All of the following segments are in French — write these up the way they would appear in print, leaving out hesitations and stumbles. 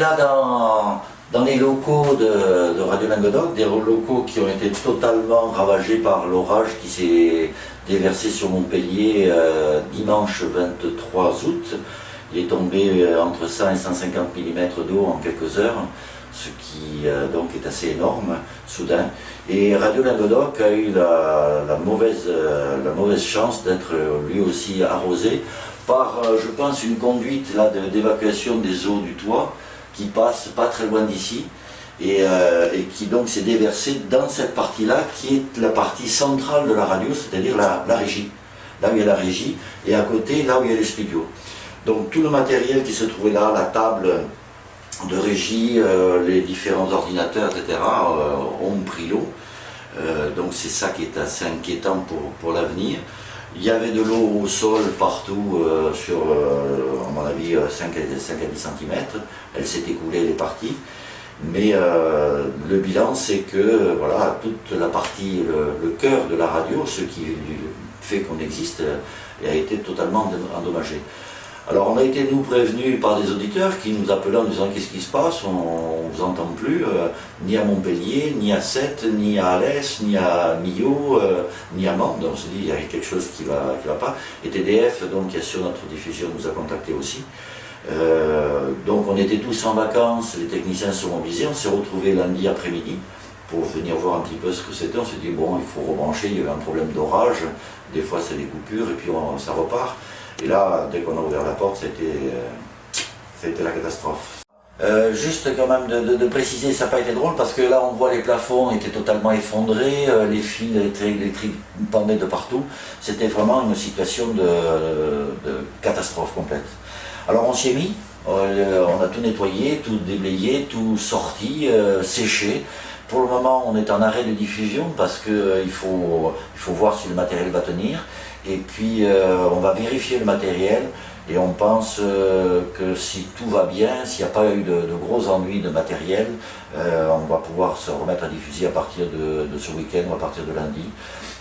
là dans les locaux de Radio Languedoc, des locaux qui ont été totalement ravagés par l'orage qui s'est déversé sur Montpellier dimanche 23 août. Il est tombé entre 100 et 150 mm d'eau en quelques heures, ce qui donc est assez énorme, soudain. Et Radio Languedoc a eu la mauvaise chance d'être lui aussi arrosé par, je pense, une conduite d'évacuation des eaux du toit qui passe pas très loin d'ici et qui donc s'est déversée dans cette partie-là qui est la partie centrale de la radio, c'est-à-dire la régie, là où il y a la régie, et à côté, là où il y a les studios. Donc tout le matériel qui se trouvait là, la table de régie, les différents ordinateurs, etc., ont pris l'eau. Donc c'est ça qui est assez inquiétant pour l'avenir. Il y avait de l'eau au sol partout, sur, à mon avis, 5 à 10 cm. Elle s'est écoulée, elle est partie. Mais le bilan, c'est que voilà, toute la partie, le cœur de la radio, ce qui fait qu'on existe, a été totalement endommagé. Alors on a été nous prévenus par des auditeurs qui nous appelaient en disant qu'est-ce qui se passe, on ne vous entend plus, ni à Montpellier, ni à Sète, ni à Alès, ni à Millau, ni à Mende. On se dit il y a quelque chose qui va pas. Et TDF, donc, qui assure notre diffusion, nous a contactés aussi. Donc on était tous en vacances, les techniciens se sont mobilisés, on s'est retrouvés lundi après-midi pour venir voir un petit peu ce que c'était. On s'est dit bon, il faut rebrancher, il y avait un problème d'orage, des fois c'est des coupures et puis ça repart. Et là, dès qu'on a ouvert la porte, ça a été la catastrophe. Juste quand même de préciser, ça n'a pas été drôle parce que là on voit les plafonds étaient totalement effondrés, les fils électriques pendaient de partout. C'était vraiment une situation de catastrophe complète. Alors on s'y est mis, on a tout nettoyé, tout déblayé, tout sorti, séché. Pour le moment on est en arrêt de diffusion parce qu'il faut voir si le matériel va tenir. Et puis on va vérifier le matériel et on pense que si tout va bien, s'il n'y a pas eu de gros ennuis de matériel, on va pouvoir se remettre à diffuser à partir de ce week-end ou à partir de lundi.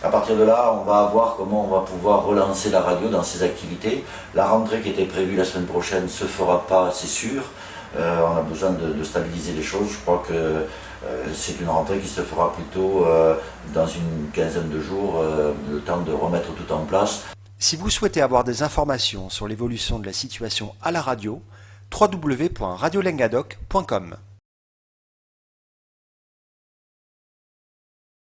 À partir de là, on va voir comment on va pouvoir relancer la radio dans ses activités. La rentrée qui était prévue la semaine prochaine ne se fera pas, c'est sûr. On a besoin de stabiliser les choses. Je crois que c'est une rentrée qui se fera plutôt dans une quinzaine de jours, le temps de remettre tout en place. Si vous souhaitez avoir des informations sur l'évolution de la situation à la radio, www.radiolengadoc.com